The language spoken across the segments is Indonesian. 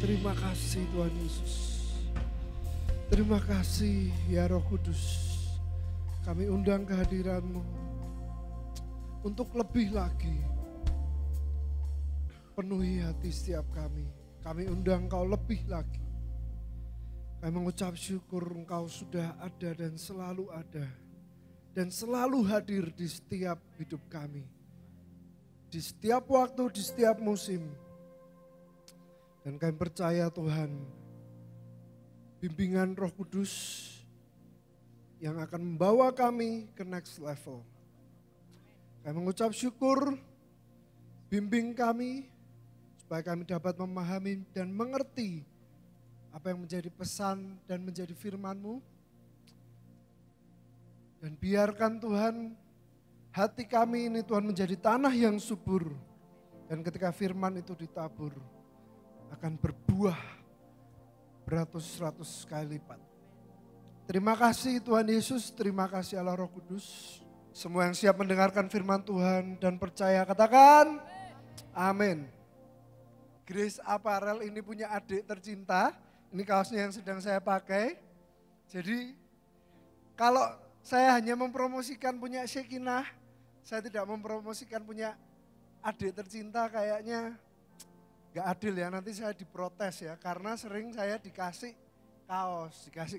Terima kasih Tuhan Yesus. Terima kasih ya Roh Kudus. Kami undang kehadiran-Mu untuk lebih lagi penuhi hati setiap kami. Kami undang Kau lebih lagi. Kami mengucap syukur Engkau sudah ada dan selalu ada. Dan selalu hadir di setiap hidup kami. Di setiap waktu, di setiap musim. Dan kami percaya Tuhan, bimbingan Roh Kudus yang akan membawa kami ke next level. Kami mengucap syukur, bimbing kami supaya kami dapat memahami dan mengerti apa yang menjadi pesan dan menjadi firman-Mu. Dan biarkan Tuhan, hati kami ini Tuhan menjadi tanah yang subur. Dan ketika firman itu ditabur, akan berbuah beratus-ratus kali lipat. Terima kasih Tuhan Yesus, terima kasih Allah Roh Kudus. Semua yang siap mendengarkan firman Tuhan dan percaya katakan amin. Grace Apparel ini punya adik tercinta, ini kaosnya yang sedang saya pakai. Jadi kalau saya hanya mempromosikan punya Shekinah, saya tidak mempromosikan punya adik tercinta, kayaknya gak adil ya, nanti saya diprotes ya, karena sering saya dikasih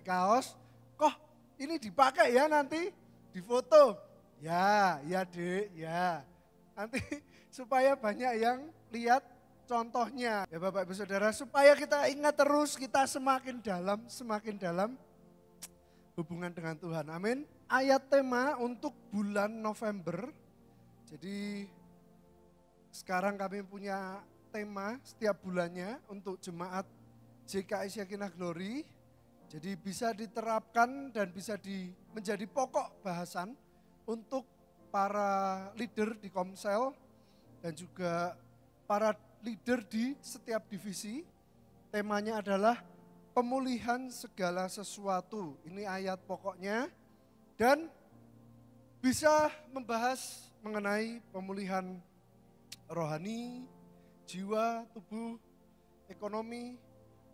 kaos, kok ini dipakai ya nanti di foto, ya dek, ya. Nanti supaya banyak yang lihat contohnya, ya Bapak Ibu Saudara, supaya kita ingat terus, kita semakin dalam hubungan dengan Tuhan, amin. Ayat tema untuk bulan November, jadi sekarang kami punya tema setiap bulannya untuk jemaat JKI Shekinah Glory. Jadi bisa diterapkan dan bisa menjadi pokok bahasan untuk para leader di Komsel dan juga para leader di setiap divisi. Temanya adalah pemulihan segala sesuatu. Ini ayat pokoknya dan bisa membahas mengenai pemulihan rohani, jiwa, tubuh, ekonomi,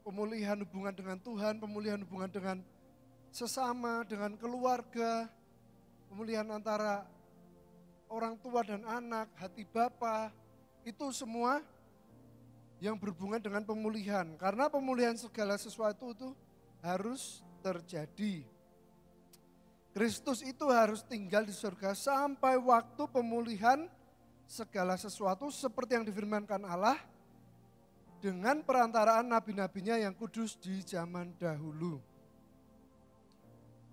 pemulihan hubungan dengan Tuhan, pemulihan hubungan dengan sesama, dengan keluarga, pemulihan antara orang tua dan anak, hati bapa, itu semua yang berhubungan dengan pemulihan. Karena pemulihan segala sesuatu itu harus terjadi. Kristus itu harus tinggal di surga sampai waktu pemulihan segala sesuatu seperti yang difirmankan Allah dengan perantaraan nabi-nabinya yang kudus di zaman dahulu.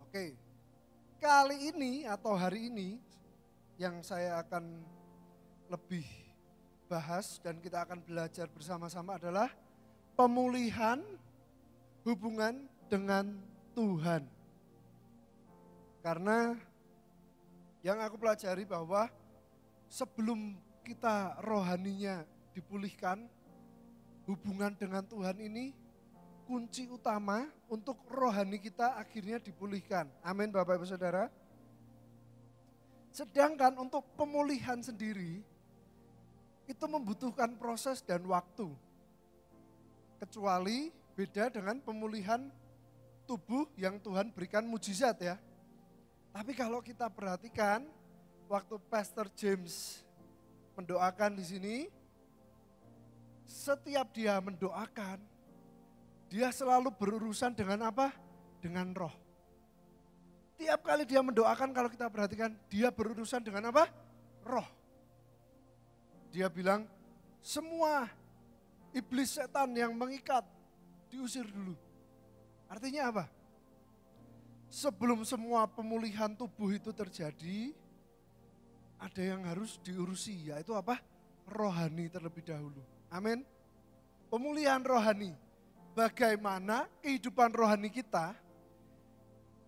Oke, kali ini atau hari ini yang saya akan lebih bahas dan kita akan belajar bersama-sama adalah pemulihan hubungan dengan Tuhan. Karena yang aku pelajari bahwa sebelum kita rohaninya dipulihkan, hubungan dengan Tuhan ini kunci utama untuk rohani kita akhirnya dipulihkan. Amin Bapak Ibu Saudara. Sedangkan untuk pemulihan sendiri itu membutuhkan proses dan waktu. Kecuali beda dengan pemulihan tubuh yang Tuhan berikan mujizat ya. Tapi kalau kita perhatikan waktu Pastor James mendoakan di sini, setiap dia mendoakan, dia selalu berurusan dengan apa? Dengan roh. Tiap kali dia mendoakan kalau kita perhatikan, dia berurusan dengan apa? Roh. Dia bilang, semua iblis setan yang mengikat, diusir dulu. Artinya apa? Sebelum semua pemulihan tubuh itu terjadi, ada yang harus diurusi, yaitu apa? Rohani terlebih dahulu. Amin. Pemulihan rohani. Bagaimana kehidupan rohani kita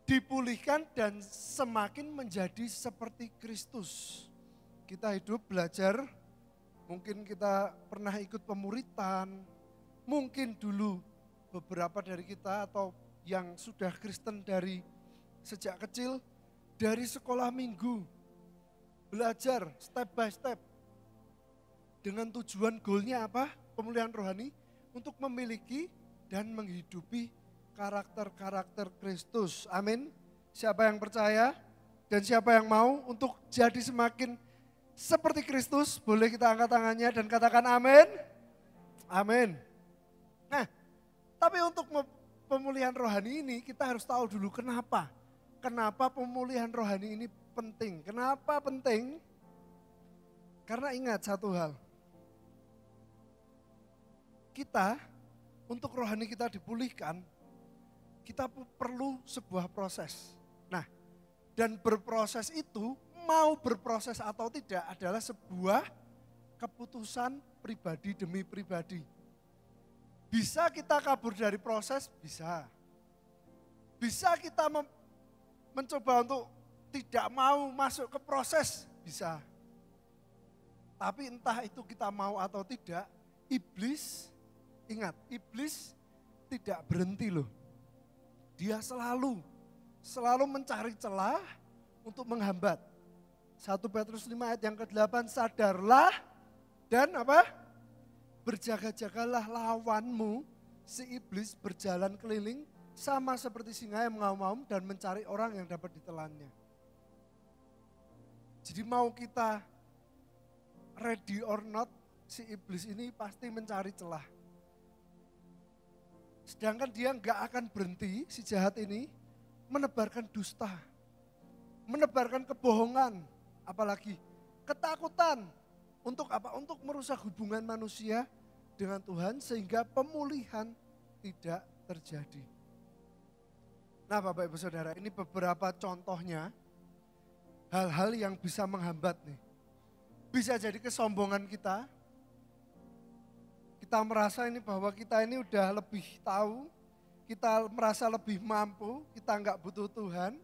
dipulihkan dan semakin menjadi seperti Kristus. Kita hidup belajar, mungkin kita pernah ikut pemuritan, mungkin dulu beberapa dari kita atau yang sudah Kristen dari sejak kecil, dari sekolah minggu, belajar step by step. Dengan tujuan goalnya apa? Pemulihan rohani untuk memiliki dan menghidupi karakter-karakter Kristus. Amin. Siapa yang percaya dan siapa yang mau untuk jadi semakin seperti Kristus, boleh kita angkat tangannya dan katakan amin. Amin. Nah, tapi untuk pemulihan rohani ini kita harus tahu dulu kenapa. Kenapa pemulihan rohani ini penting. Kenapa penting? Karena ingat satu hal. Kita, untuk rohani kita dipulihkan, kita perlu sebuah proses. Nah, dan berproses itu, mau berproses atau tidak adalah sebuah keputusan pribadi demi pribadi. Bisa kita kabur dari proses? Bisa. Bisa kita mencoba untuk tidak mau masuk ke proses? Bisa. Tapi entah itu kita mau atau tidak, iblis, ingat, iblis tidak berhenti loh. Dia selalu mencari celah untuk menghambat. 1 Petrus 5 ayat yang ke-8, sadarlah dan apa? Berjaga-jagalah, lawanmu si iblis berjalan keliling sama seperti singa yang mengaum-ngaum dan mencari orang yang dapat ditelannya. Jadi mau kita ready or not, si iblis ini pasti mencari celah. Sedangkan dia enggak akan berhenti, si jahat ini, menebarkan dusta, menebarkan kebohongan, apalagi ketakutan. Untuk apa? Untuk merusak hubungan manusia dengan Tuhan sehingga pemulihan tidak terjadi. Nah Bapak Ibu Saudara, ini beberapa contohnya hal-hal yang bisa menghambat nih. Bisa jadi kesombongan kita. Kita merasa ini bahwa kita ini udah lebih tahu, kita merasa lebih mampu, kita enggak butuh Tuhan.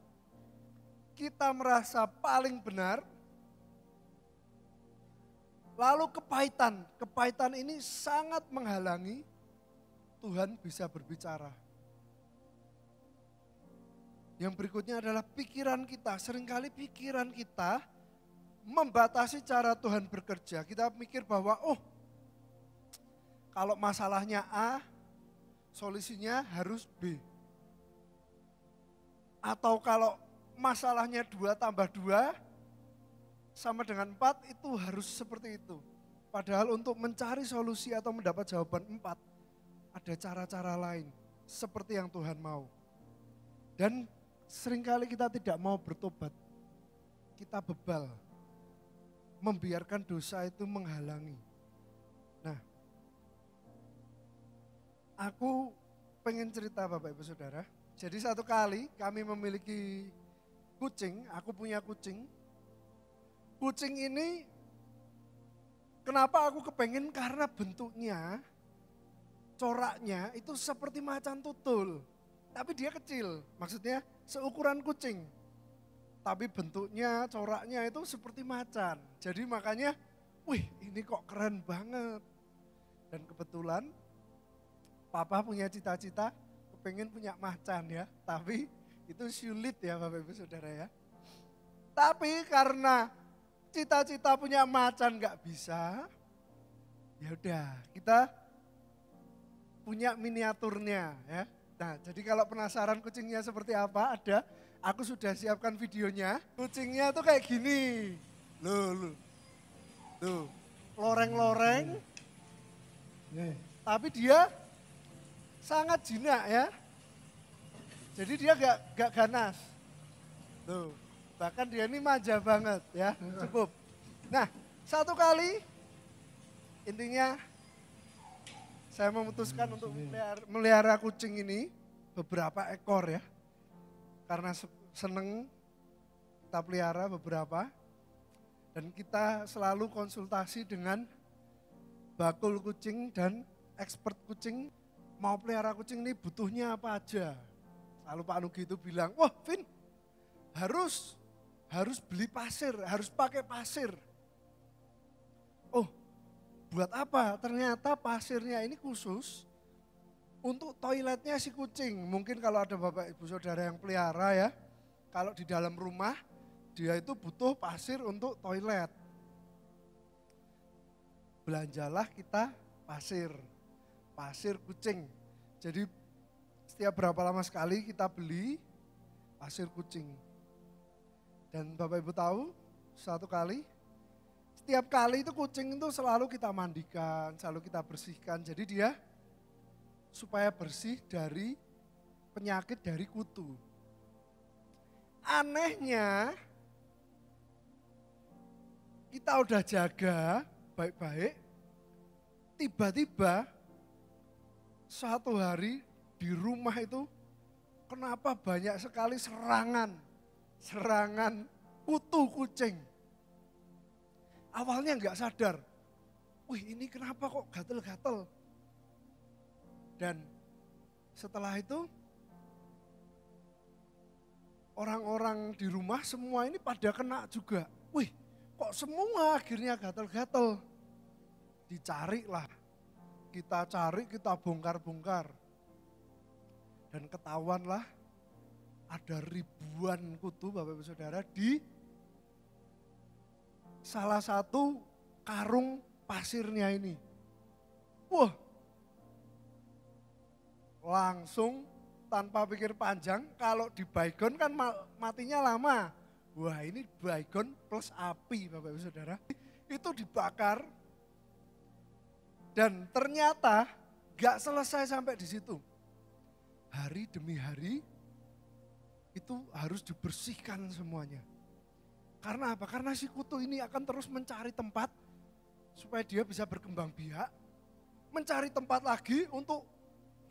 Kita merasa paling benar. Lalu kepahitan ini sangat menghalangi Tuhan bisa berbicara. Yang berikutnya adalah pikiran kita. Seringkali pikiran kita membatasi cara Tuhan bekerja. Kita mikir bahwa kalau masalahnya A, solusinya harus B. Atau kalau masalahnya 2 tambah 2 sama dengan 4 itu harus seperti itu. Padahal untuk mencari solusi atau mendapat jawaban 4 ada cara-cara lain seperti yang Tuhan mau. Dan seringkali kita tidak mau bertobat. Kita bebal. Membiarkan dosa itu menghalangi. Nah, aku pengen cerita Bapak Ibu Saudara. Jadi satu kali kami memiliki kucing, aku punya kucing. Kucing ini kenapa aku kepengen karena bentuknya, coraknya itu seperti macan tutul. Tapi dia kecil, maksudnya seukuran kucing. Tapi bentuknya, coraknya itu seperti macan. Jadi makanya, wih ini kok keren banget. Dan kebetulan Papa punya cita-cita kepengen punya macan ya. Tapi itu sulit ya Bapak Ibu Saudara ya. Tapi karena cita-cita punya macan gak bisa, ya udah kita punya miniaturnya ya. Nah jadi kalau penasaran kucingnya seperti apa ada, aku sudah siapkan videonya. Kucingnya tuh kayak gini, loh, loreng-loreng, tapi dia sangat jinak ya. Jadi dia gak ganas, tuh. Bahkan dia ini manja banget ya, cukup. Nah, satu kali intinya saya memutuskan untuk melihara kucing ini beberapa ekor ya. Karena seneng kita pelihara beberapa. Dan kita selalu konsultasi dengan bakul kucing dan expert kucing. Mau pelihara kucing ini butuhnya apa aja. Lalu Pak Nugi itu bilang, wah Vin harus beli pasir, harus pakai pasir. Oh, buat apa? Ternyata pasirnya ini khusus untuk toiletnya si kucing. Mungkin kalau ada Bapak Ibu Saudara yang pelihara ya, kalau di dalam rumah dia itu butuh pasir untuk toilet. Belanjalah kita pasir. pasir kucing. Jadi setiap berapa lama sekali kita beli pasir kucing. Dan Bapak Ibu tahu, satu kali, setiap kali itu kucing itu selalu kita mandikan, selalu kita bersihkan. Jadi dia supaya bersih dari penyakit dari kutu. Anehnya, kita udah jaga baik-baik, tiba-tiba suatu hari di rumah itu kenapa banyak sekali serangan kutu kucing. Awalnya nggak sadar, wih ini kenapa kok gatel-gatel. Dan setelah itu orang-orang di rumah semua ini pada kena juga. Wih kok semua akhirnya gatel-gatel. Dicarilah, kita cari, kita bongkar-bongkar. Dan ketahuanlah ada ribuan kutu Bapak Ibu Saudara di salah satu karung pasirnya ini. Wah, langsung tanpa pikir panjang, kalau di baygon kan matinya lama. Wah ini baygon plus api Bapak Ibu Saudara. Itu dibakar dan ternyata gak selesai sampai di situ. Hari demi hari itu harus dibersihkan semuanya. Karena apa? Karena si kutu ini akan terus mencari tempat supaya dia bisa berkembang biak. Mencari tempat lagi untuk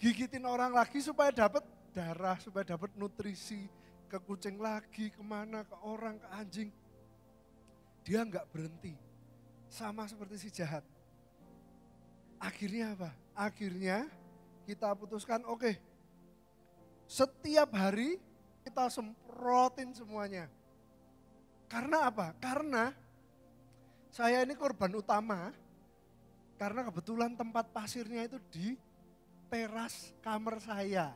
gigitin orang lagi supaya dapat darah, supaya dapat nutrisi. Ke kucing lagi, kemana, ke orang, ke anjing. Dia enggak berhenti. Sama seperti si jahat. Akhirnya apa? Akhirnya kita putuskan oke, setiap hari kita semprotin semuanya. Karena apa? Karena saya ini korban utama. Karena kebetulan tempat pasirnya itu di teras kamar saya.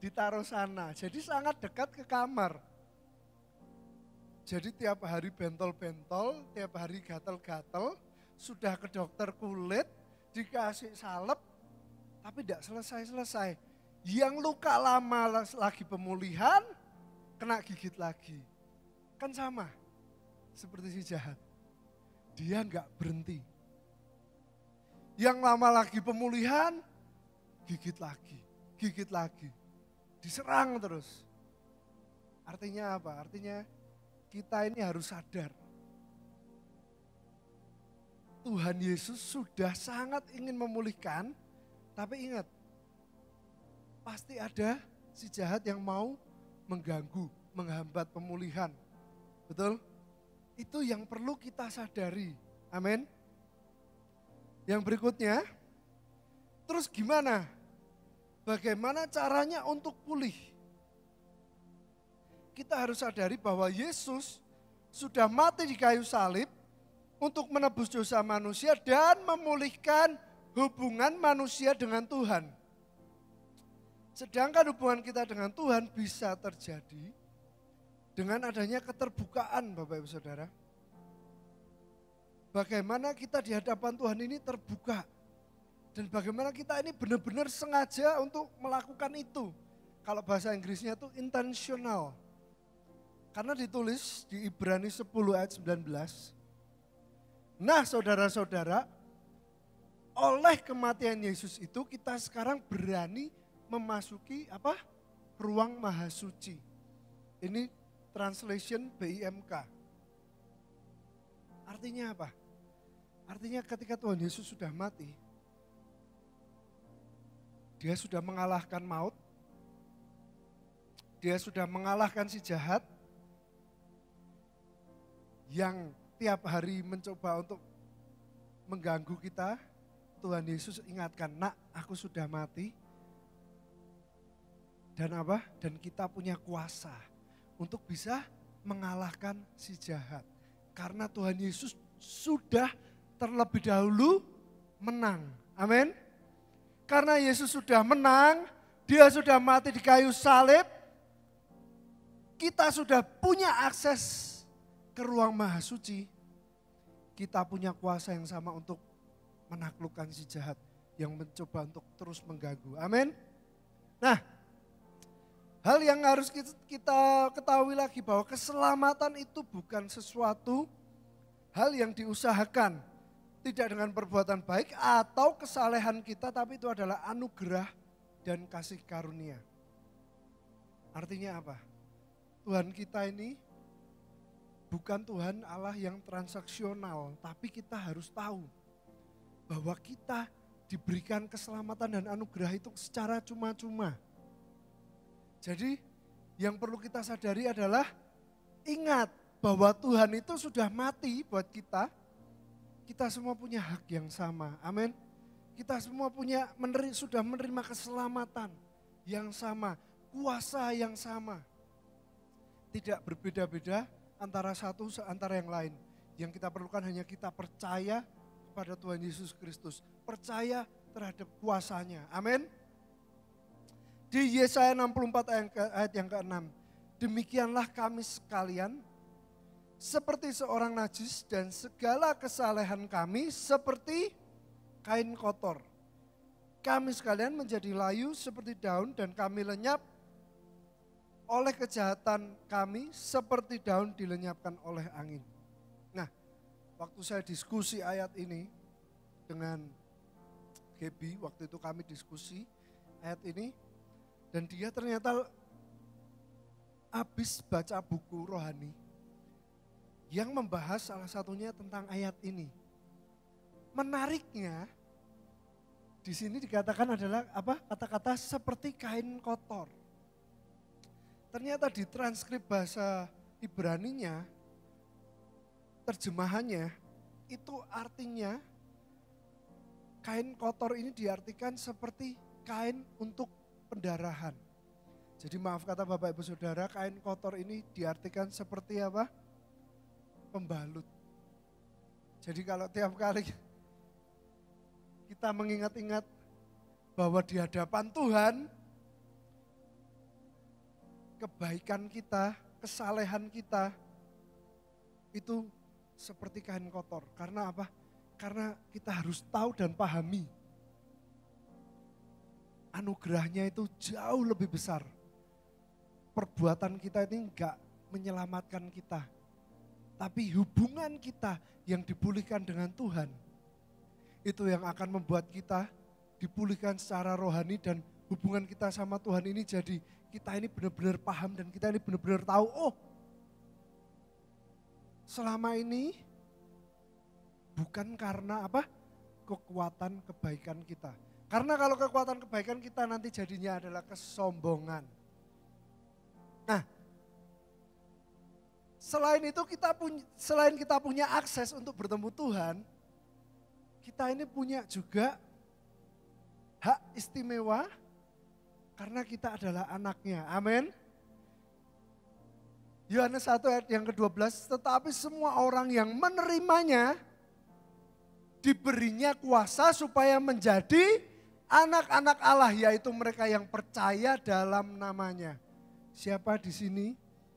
Ditaruh sana. Jadi sangat dekat ke kamar. Jadi tiap hari bentol-bentol, tiap hari gatel-gatel. Sudah ke dokter kulit, dikasih salep, tapi tidak selesai-selesai. Yang luka lama lagi pemulihan, kena gigit lagi. Kan sama, seperti si jahat. Dia enggak berhenti. Yang lama lagi pemulihan, gigit lagi. Diserang terus. Artinya apa? Artinya kita ini harus sadar. Tuhan Yesus sudah sangat ingin memulihkan, tapi ingat, pasti ada si jahat yang mau mengganggu, menghambat pemulihan. Betul? Itu yang perlu kita sadari. Amin. Yang berikutnya, terus gimana? Bagaimana caranya untuk pulih? Kita harus sadari bahwa Yesus sudah mati di kayu salib untuk menebus dosa manusia dan memulihkan hubungan manusia dengan Tuhan. Sedangkan hubungan kita dengan Tuhan bisa terjadi dengan adanya keterbukaan Bapak Ibu Saudara. Bagaimana kita di hadapan Tuhan ini terbuka. Dan bagaimana kita ini benar-benar sengaja untuk melakukan itu. Kalau bahasa Inggrisnya itu intentional. Karena ditulis di Ibrani 10 ayat 19. Nah saudara-saudara, oleh kematian Yesus itu kita sekarang berani memasuki apa? Ruang maha suci. Ini translation BIMK. Artinya apa? Artinya ketika Tuhan Yesus sudah mati, dia sudah mengalahkan maut, dia sudah mengalahkan si jahat yang tiap hari mencoba untuk mengganggu kita. Tuhan Yesus ingatkan, nak aku sudah mati. Dan apa? Dan kita punya kuasa untuk bisa mengalahkan si jahat. Karena Tuhan Yesus sudah terlebih dahulu menang. Amin. Karena Yesus sudah menang, dia sudah mati di kayu salib, kita sudah punya akses ke ruang maha suci. Kita punya kuasa yang sama untuk menaklukkan si jahat. yang mencoba untuk terus mengganggu. Amin. Nah, hal yang harus kita ketahui lagi bahwa keselamatan itu bukan sesuatu hal yang diusahakan. Tidak dengan perbuatan baik atau kesalehan kita, tapi itu adalah anugerah dan kasih karunia. Artinya apa? Tuhan kita ini bukan Tuhan Allah yang transaksional, tapi kita harus tahu bahwa kita diberikan keselamatan dan anugerah itu secara cuma-cuma. Jadi yang perlu kita sadari adalah ingat bahwa Tuhan itu sudah mati buat kita. Kita semua punya hak yang sama, amin. Kita semua sudah menerima keselamatan yang sama, kuasa yang sama. Tidak berbeda-beda antara satu antara yang lain. Yang kita perlukan hanya kita percaya kepada Tuhan Yesus Kristus. Percaya terhadap kuasanya. Amin. Di Yesaya 64 ayat yang ke-6. Demikianlah kami sekalian seperti seorang najis dan segala kesalehan kami seperti kain kotor. Kami sekalian menjadi layu seperti daun dan kami lenyap oleh kejahatan kami seperti daun dilenyapkan oleh angin. Nah, waktu saya diskusi ayat ini dengan Gaby, waktu itu kami diskusi ayat ini, dan dia ternyata habis baca buku rohani yang membahas salah satunya tentang ayat ini. Menariknya, di sini dikatakan adalah kata-kata seperti kain kotor. Ternyata di transkrip bahasa Ibraninya, terjemahannya itu artinya kain kotor ini diartikan seperti kain untuk pendarahan. Jadi maaf kata Bapak Ibu Saudara, kain kotor ini diartikan seperti apa? Pembalut. Jadi kalau tiap kali kita mengingat-ingat bahwa di hadapan Tuhan, kebaikan kita, kesalehan kita, itu seperti kain kotor. Karena apa? Karena kita harus tahu dan pahami. Anugerahnya itu jauh lebih besar. Perbuatan kita ini enggak menyelamatkan kita. Tapi hubungan kita yang dipulihkan dengan Tuhan, itu yang akan membuat kita dipulihkan secara rohani dan hubungan kita sama Tuhan ini jadi kita ini benar-benar paham dan kita ini benar-benar tahu, oh selama ini bukan karena apa? Kekuatan kebaikan kita. Karena kalau kekuatan kebaikan kita nanti jadinya adalah kesombongan. Nah, selain itu selain kita punya akses untuk bertemu Tuhan, kita ini punya juga hak istimewa karena kita adalah anaknya. Amin. Yohanes 1 ayat yang ke-12, tetapi semua orang yang menerimanya diberinya kuasa supaya menjadi anak-anak Allah, yaitu mereka yang percaya dalam namanya. Siapa di sini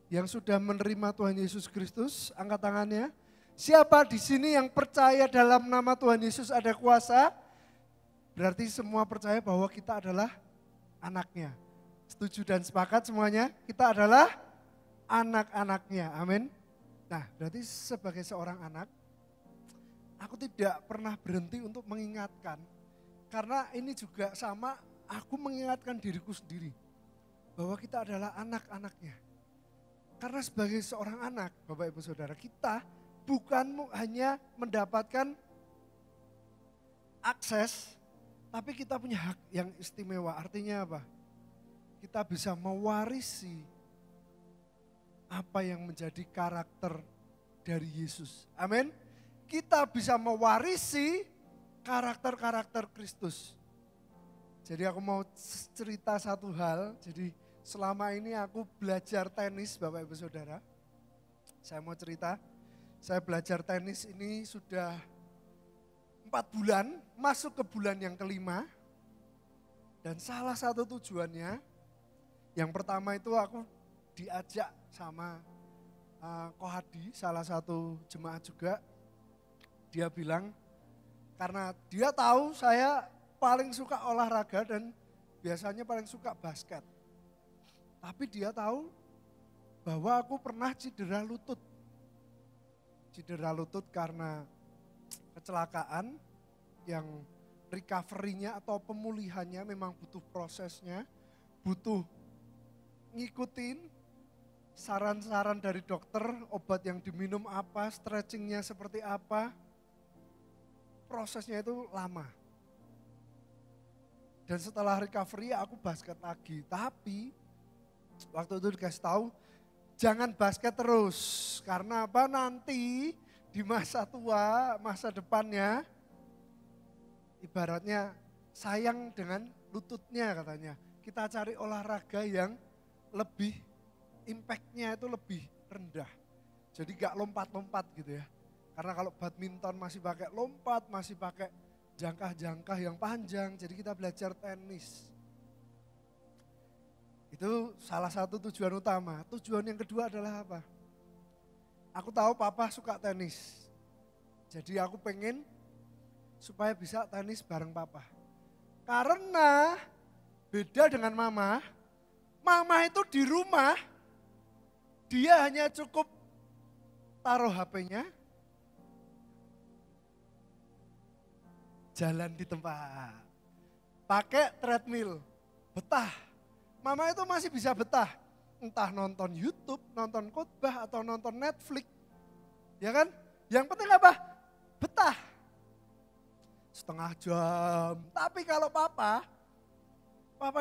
yang sudah menerima Tuhan Yesus Kristus? Angkat tangannya. Siapa di sini yang percaya dalam nama Tuhan Yesus ada kuasa? Berarti semua percaya bahwa kita adalah anaknya. Setuju dan sepakat semuanya? Kita adalah anak-anaknya. Amin. Nah, berarti sebagai seorang anak, aku tidak pernah berhenti untuk mengingatkan. Karena ini juga sama, aku mengingatkan diriku sendiri. Bahwa kita adalah anak-anaknya. Karena sebagai seorang anak, Bapak Ibu Saudara, kita bukan hanya mendapatkan akses, tapi kita punya hak yang istimewa. Artinya apa? Kita bisa mewarisi apa yang menjadi karakter dari Yesus. Amin. Kita bisa mewarisi karakter-karakter Kristus. Jadi aku mau cerita satu hal. Jadi selama ini aku belajar tenis, Bapak Ibu Saudara. Saya mau cerita, saya belajar tenis ini sudah 4 bulan, masuk ke bulan yang kelima. Dan salah satu tujuannya, yang pertama itu aku diajak sama Kohadi, salah satu jemaat juga. Dia bilang, karena dia tahu saya paling suka olahraga dan biasanya paling suka basket. Tapi dia tahu bahwa aku pernah cedera lutut. Cedera lutut karena kecelakaan yang recovery-nya atau pemulihannya memang butuh prosesnya, butuh ngikutin saran-saran dari dokter, obat yang diminum apa, stretchingnya seperti apa, prosesnya itu lama. Dan setelah recovery aku basket lagi, tapi waktu itu dikasih tahu jangan basket terus, karena apa nanti di masa tua, masa depannya ibaratnya sayang dengan lututnya katanya. Kita cari olahraga yang lebih impact-nya itu lebih rendah. Jadi gak lompat-lompat gitu ya. Karena kalau badminton masih pakai lompat, masih pakai jangkah-jangkah yang panjang, jadi kita belajar tenis. Itu salah satu tujuan utama. Tujuan yang kedua adalah apa? Aku tahu papa suka tenis. Jadi aku pengen supaya bisa tenis bareng papa. Karena beda dengan mama, mama itu di rumah, dia hanya cukup taruh HP-nya, jalan di tempat, pakai treadmill, betah. Mama itu masih bisa betah, entah nonton YouTube, nonton khotbah atau nonton Netflix, ya kan? Yang penting apa? Betah. Setengah jam. Tapi kalau papa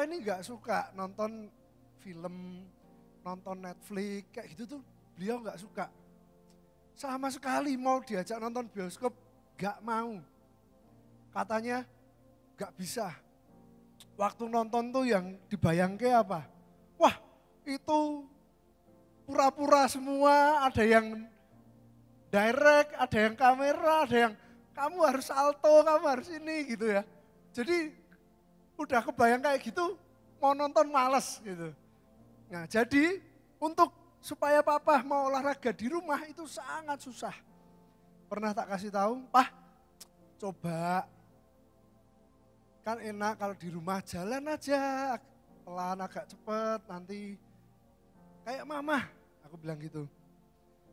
ini gak suka nonton film, nonton Netflix, kayak gitu tuh beliau gak suka. Sama sekali mau diajak nonton bioskop, gak mau. Katanya gak bisa. Waktu nonton tuh yang dibayangke apa? Wah itu pura-pura semua, ada yang direct, ada yang kamera, ada yang kamu harus salto, kamu harus ini gitu ya. Jadi udah kebayang kayak gitu, mau nonton males gitu. Nah jadi untuk supaya papa mau olahraga di rumah itu sangat susah. Pernah tak kasih tahu, Pak coba. Kan enak kalau di rumah jalan aja, pelan agak cepet nanti kayak mama, aku bilang gitu.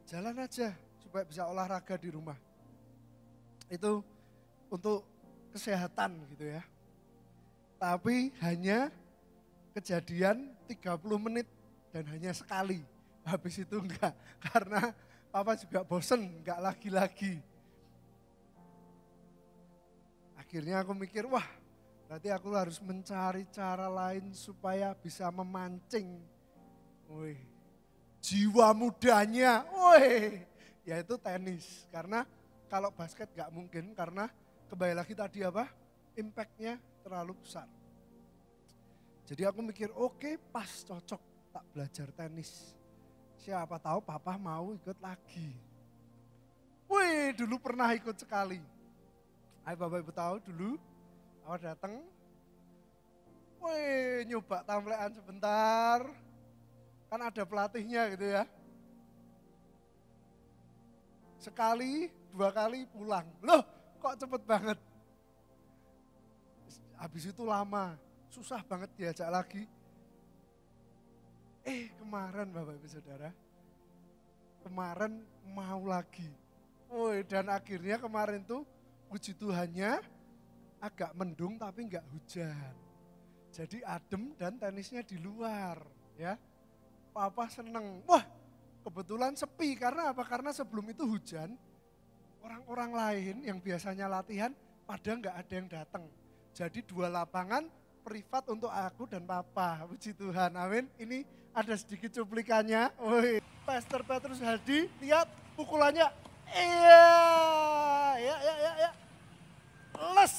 Jalan aja supaya bisa olahraga di rumah. Itu untuk kesehatan gitu ya. Tapi hanya kejadian 30 menit dan hanya sekali. Habis itu enggak, karena papa juga bosen, enggak lagi-lagi. Akhirnya aku mikir, wah berarti aku harus mencari cara lain supaya bisa memancing jiwa mudanya, yaitu tenis. Karena kalau basket gak mungkin, karena kembali lagi tadi apa, impact-nya terlalu besar. Jadi aku mikir oke, pas cocok tak belajar tenis. Siapa tahu papa mau ikut lagi. Dulu pernah ikut sekali. Ayo bapak ibu tahu dulu, awal datang, nyoba tamblean sebentar, kan ada pelatihnya gitu ya. Sekali, 2 kali pulang, loh kok cepet banget. Habis itu lama, susah banget diajak lagi. Kemarin Bapak Ibu Saudara, kemarin mau lagi. Dan akhirnya kemarin tuh puji Tuhannya agak mendung tapi enggak hujan. Jadi adem dan tenisnya di luar ya. Papa seneng, wah kebetulan sepi karena apa? Karena sebelum itu hujan, orang-orang lain yang biasanya latihan pada enggak ada yang datang. Jadi 2 lapangan privat untuk aku dan papa, puji Tuhan, amin. Ini ada sedikit cuplikannya, Pastor Petrus Hadi, lihat pukulannya, ya. Les,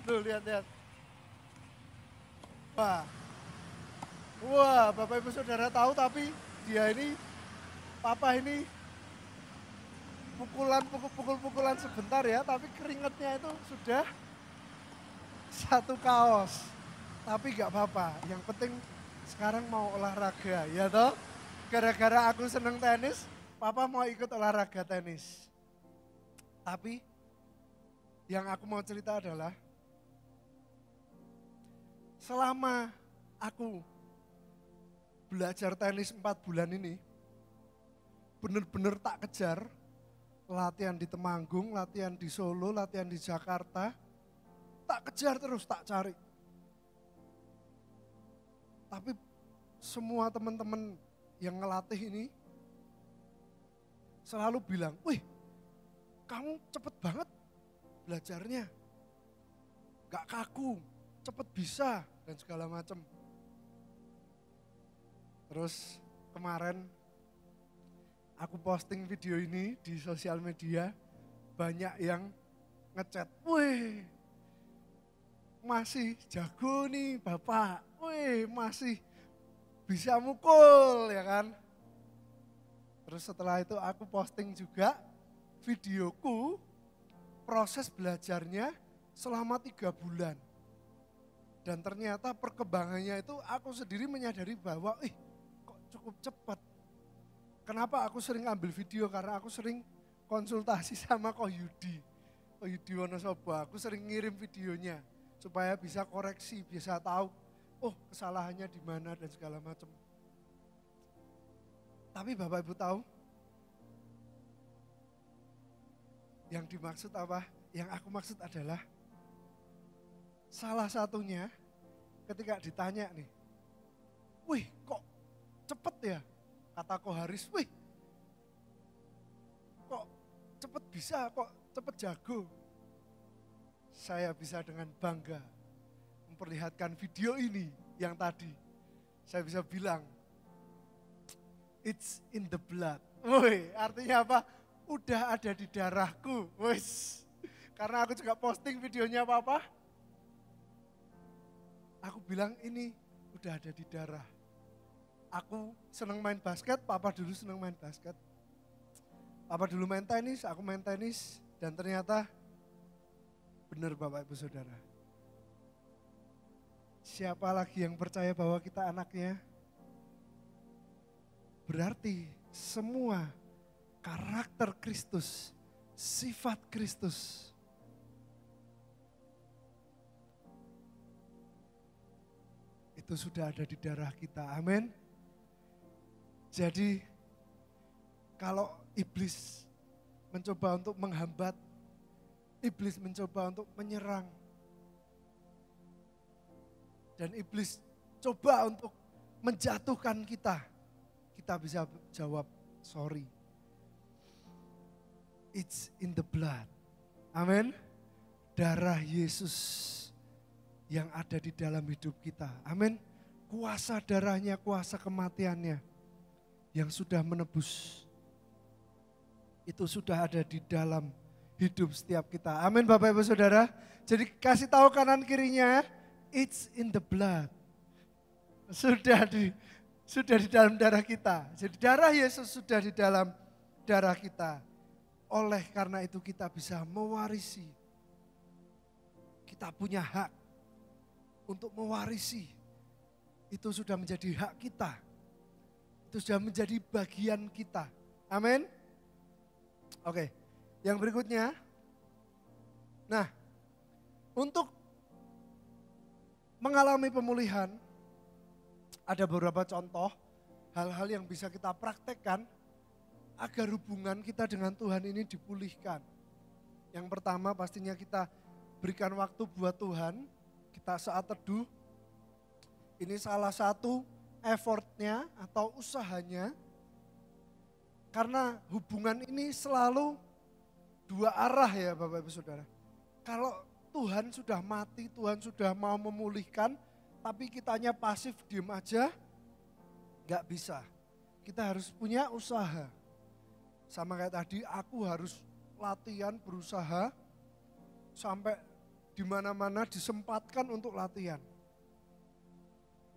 tuh lihat. Wah, Bapak Ibu Saudara tahu tapi dia ini, papa ini pukul-pukulan sebentar ya, tapi keringatnya itu sudah 1 kaos. Tapi gak apa-apa, yang penting sekarang mau olahraga ya toh. Gara-gara aku seneng tenis, papa mau ikut olahraga tenis. Tapi Yang aku mau cerita adalah selama aku belajar tenis 4 bulan ini, bener-bener tak kejar, latihan di Temanggung, latihan di Solo, latihan di Jakarta, tak kejar terus, tak cari. Tapi semua teman-teman yang ngelatih ini selalu bilang, wih kamu cepet banget belajarnya, gak kaku, cepet bisa dan segala macam. Terus kemarin aku posting video ini di sosial media, banyak yang ngechat, wih masih jago nih Bapak, wih masih bisa mukul ya kan. Terus setelah itu aku posting juga videoku proses belajarnya selama 3 bulan. Dan ternyata perkembangannya itu aku sendiri menyadari bahwa kok cukup cepat. Kenapa aku sering ambil video? Karena aku sering konsultasi sama Ko Yudi Wonosobo. Aku sering ngirim videonya supaya bisa koreksi, bisa tahu kesalahannya di mana dan segala macam. Tapi Bapak Ibu tahu yang dimaksud apa? Yang aku maksud adalah salah satunya ketika ditanya nih, wih kok cepet ya? Kata Ko Haris, wih kok cepet bisa, kok cepet jago. Saya bisa dengan bangga memperlihatkan video ini yang tadi. Saya bisa bilang, it's in the blood. Woi, artinya apa? Udah ada di darahku. Wis. Karena aku juga posting videonya Papa. Aku bilang ini udah ada di darah. Aku seneng main basket, Papa dulu seneng main basket. Papa dulu main tenis, aku main tenis. Dan ternyata benar Bapak Ibu Saudara. Siapa lagi yang percaya bahwa kita anaknya? Berarti semua karakter Kristus, sifat Kristus itu sudah ada di darah kita. Amin. Jadi kalau iblis mencoba untuk menghambat, iblis mencoba untuk menyerang, dan iblis coba untuk menjatuhkan kita, kita bisa jawab, sorry. It's in the blood. Amin. Darah Yesus yang ada di dalam hidup kita. Amin. Kuasa darahnya, kuasa kematiannya yang sudah menebus. Itu sudah ada di dalam hidup setiap kita. Amin Bapak Ibu Saudara. Jadi kasih tahu kanan kirinya, it's in the blood. Sudah di dalam darah kita. Jadi darah Yesus sudah di dalam darah kita. Oleh karena itu kita bisa mewarisi. Kita punya hak untuk mewarisi. Itu sudah menjadi hak kita. Itu sudah menjadi bagian kita. Amin. Oke, yang berikutnya. Nah, untuk mengalami pemulihan, ada beberapa contoh hal-hal yang bisa kita praktekkan agar hubungan kita dengan Tuhan ini dipulihkan. Yang pertama pastinya kita berikan waktu buat Tuhan, kita saat teduh. Ini salah satu effortnya atau usahanya. Karena hubungan ini selalu dua arah ya Bapak Ibu Saudara. Kalau Tuhan sudah mati, Tuhan sudah mau memulihkan, tapi kitanya pasif diem aja, gak bisa. Kita harus punya usaha. Sama kayak tadi, aku harus latihan, berusaha, sampai di mana-mana disempatkan untuk latihan.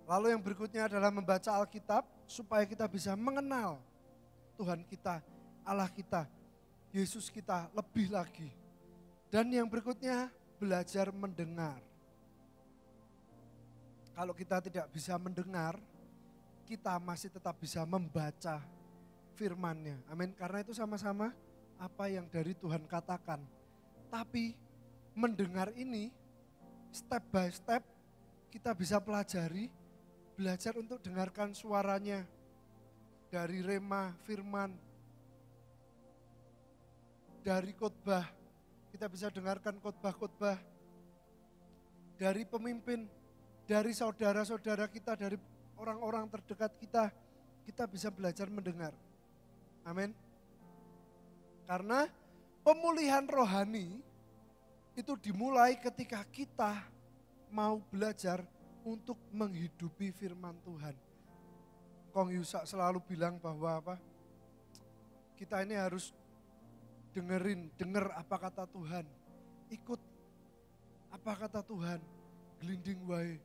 Lalu yang berikutnya adalah membaca Alkitab, supaya kita bisa mengenal Tuhan kita, Allah kita, Yesus kita lebih lagi. Dan yang berikutnya, belajar mendengar. Kalau kita tidak bisa mendengar, kita masih tetap bisa membaca firman-Nya. Amin. Karena itu sama-sama apa yang dari Tuhan katakan. Tapi mendengar ini, step by step kita bisa pelajari, belajar untuk dengarkan suaranya dari rema, firman, dari khotbah. Kita bisa dengarkan khotbah-khotbah dari pemimpin, dari saudara-saudara kita, dari orang-orang terdekat kita. Kita bisa belajar mendengar. Amin. Karena pemulihan rohani itu dimulai ketika kita mau belajar untuk menghidupi firman Tuhan. Kong Yusak selalu bilang bahwa apa? Kita ini harus dengar apa kata Tuhan. Ikut apa kata Tuhan. Gelinding wae.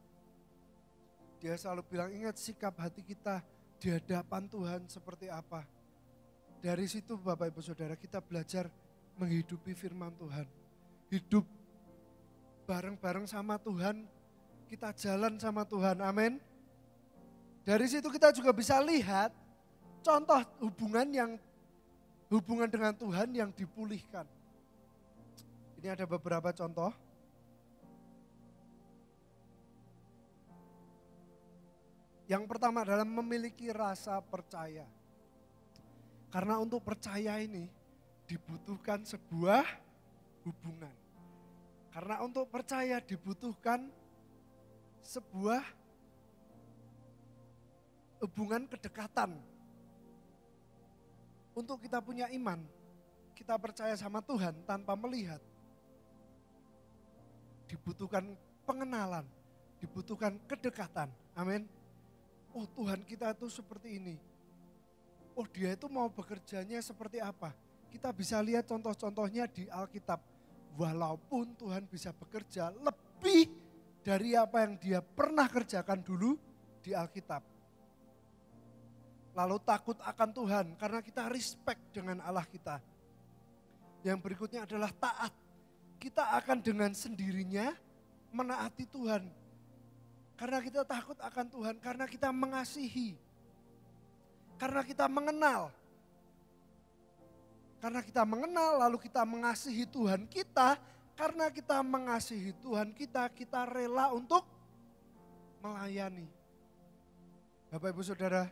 Dia selalu bilang, ingat sikap hati kita di hadapan Tuhan seperti apa. Dari situ Bapak Ibu Saudara, kita belajar menghidupi firman Tuhan. Hidup bareng-bareng sama Tuhan, kita jalan sama Tuhan, amin. Dari situ kita juga bisa lihat contoh hubungan dengan Tuhan yang dipulihkan. Ini ada beberapa contoh. Yang pertama adalah memiliki rasa percaya. Karena untuk percaya ini dibutuhkan sebuah hubungan. Karena untuk percaya dibutuhkan sebuah hubungan kedekatan. Untuk kita punya iman, kita percaya sama Tuhan tanpa melihat. Dibutuhkan pengenalan, dibutuhkan kedekatan. Amin. Oh Tuhan kita itu seperti ini. Oh dia itu mau bekerjanya seperti apa. Kita bisa lihat contoh-contohnya di Alkitab. Walaupun Tuhan bisa bekerja lebih dari apa yang dia pernah kerjakan dulu di Alkitab. Lalu takut akan Tuhan karena kita respect dengan Allah kita. Yang berikutnya adalah taat. Kita akan dengan sendirinya menaati Tuhan. Karena kita takut akan Tuhan, karena kita mengasihi. Karena kita mengenal. Karena kita mengenal lalu kita mengasihi Tuhan kita. Karena kita mengasihi Tuhan kita rela untuk melayani. Bapak Ibu Saudara,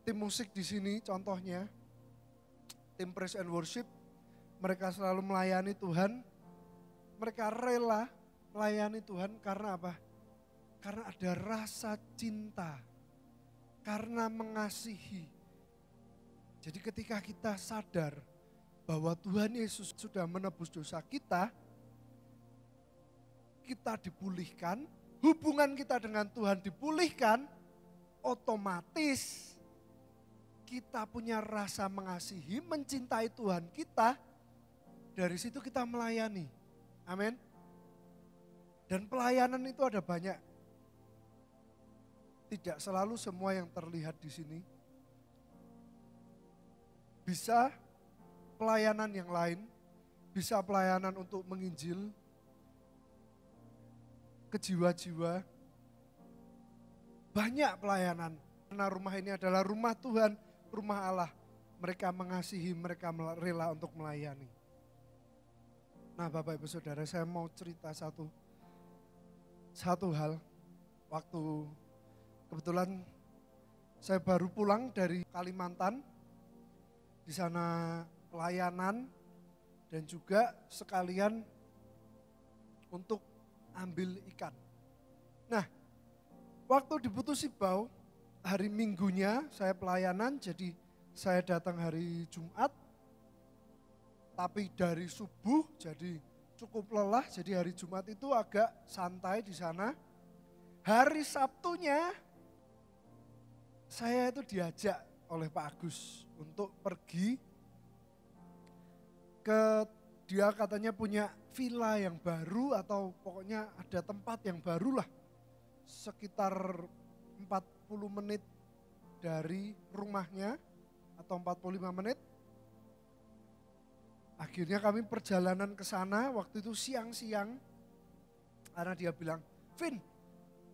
tim musik di sini contohnya, tim praise and worship, mereka selalu melayani Tuhan. Mereka rela melayani Tuhan karena apa? Karena ada rasa cinta, karena mengasihi. Jadi ketika kita sadar bahwa Tuhan Yesus sudah menebus dosa kita dipulihkan, hubungan kita dengan Tuhan dipulihkan, otomatis kita punya rasa mengasihi, mencintai Tuhan kita, dari situ kita melayani. Amin. Dan pelayanan itu ada banyak. Tidak selalu semua yang terlihat di sini. Bisa pelayanan yang lain, bisa pelayanan untuk menginjil ke jiwa-jiwa. Banyak pelayanan. Karena rumah ini adalah rumah Tuhan, rumah Allah. Mereka mengasihi, mereka rela untuk melayani. Nah Bapak Ibu Saudara, saya mau cerita satu hal. Waktu kebetulan saya baru pulang dari Kalimantan. Di sana pelayanan dan juga sekalian untuk ambil ikan. Nah, waktu di Putu Sibau, hari Minggunya saya pelayanan, jadi saya datang hari Jumat. Tapi dari subuh jadi cukup lelah, jadi hari Jumat itu agak santai di sana. Hari Sabtunya saya itu diajak oleh Pak Agus untuk pergi dia katanya punya villa yang baru atau pokoknya ada tempat yang baru lah. Sekitar 40 menit dari rumahnya atau 45 menit. Akhirnya kami perjalanan ke sana waktu itu siang-siang. Karena dia bilang, Vin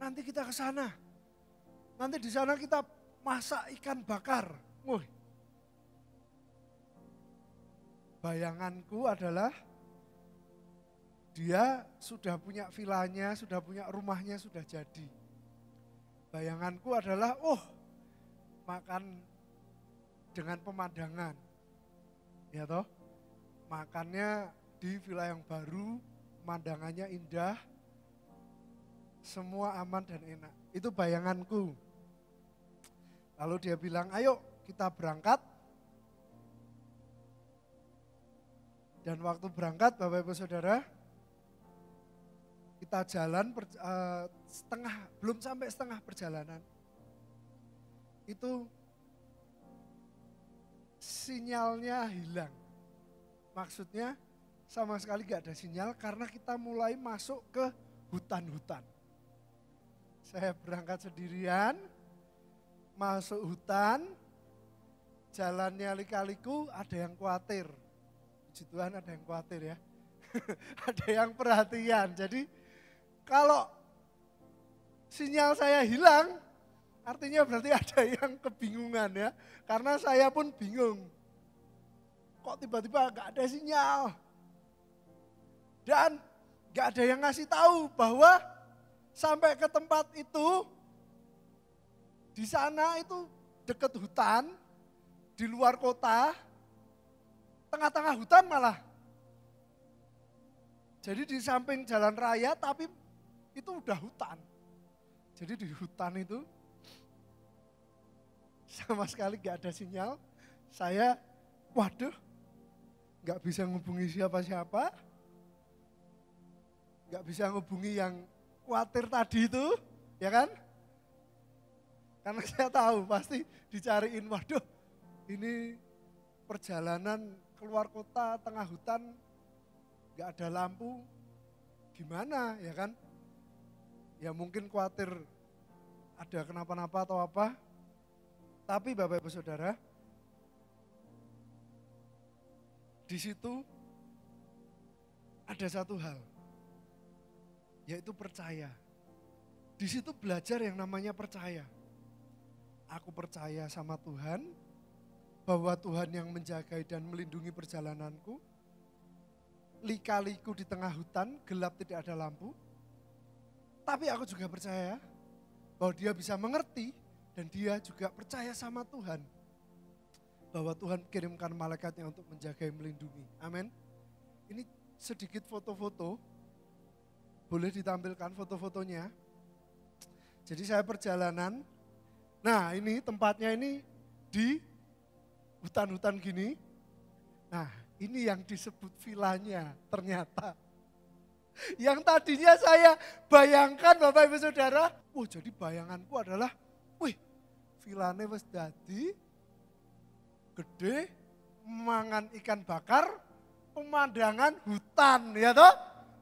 nanti kita ke sana. Nanti di sana kita masak ikan bakar. Wih. Bayanganku adalah Dia sudah punya vilanya, sudah punya rumahnya, sudah jadi. Bayanganku adalah, makan dengan pemandangan. Ya toh, makannya di villa yang baru, pemandangannya indah, semua aman dan enak. Itu bayanganku. Lalu dia bilang, ayo kita berangkat. Dan waktu berangkat Bapak Ibu Saudara, kita jalan belum sampai setengah perjalanan. Itu sinyalnya hilang. Maksudnya sama sekali gak ada sinyal karena kita mulai masuk ke hutan-hutan. Saya berangkat sendirian, masuk hutan, jalannya lika-liku, ada yang khawatir. Puji Tuhan ada yang khawatir ya. Ada yang perhatian. Jadi kalau sinyal saya hilang, artinya berarti ada yang kebingungan ya. Karena saya pun bingung. Kok tiba-tiba gak ada sinyal. Dan gak ada yang ngasih tahu bahwa sampai ke tempat itu, di sana itu dekat hutan, di luar kota, tengah-tengah hutan malah. Jadi di samping jalan raya tapi itu udah hutan. Jadi di hutan itu sama sekali gak ada sinyal. Saya, waduh, gak bisa ngubungi siapa-siapa. Gak bisa ngubungi yang khawatir tadi itu, ya kan? Karena saya tahu pasti dicariin, waduh ini perjalanan keluar kota, tengah hutan, gak ada lampu, gimana ya kan? Ya mungkin khawatir ada kenapa-napa atau apa. Tapi Bapak Ibu Saudara, di situ ada satu hal, yaitu percaya. Di situ belajar yang namanya percaya. Aku percaya sama Tuhan, bahwa Tuhan yang menjagai dan melindungi perjalananku. Lika-liku di tengah hutan, gelap tidak ada lampu. Tapi aku juga percaya bahwa dia bisa mengerti dan dia juga percaya sama Tuhan. Bahwa Tuhan kirimkan malaikatnya untuk menjaga dan melindungi. Amin. Ini sedikit foto-foto. Boleh ditampilkan foto-fotonya. Jadi saya perjalanan. Nah ini tempatnya ini di hutan-hutan gini. Nah ini yang disebut vilanya ternyata. Yang tadinya saya bayangkan Bapak Ibu Saudara. Jadi bayanganku adalah, vilanya wis dadi gede, mangan ikan bakar, pemandangan hutan ya toh.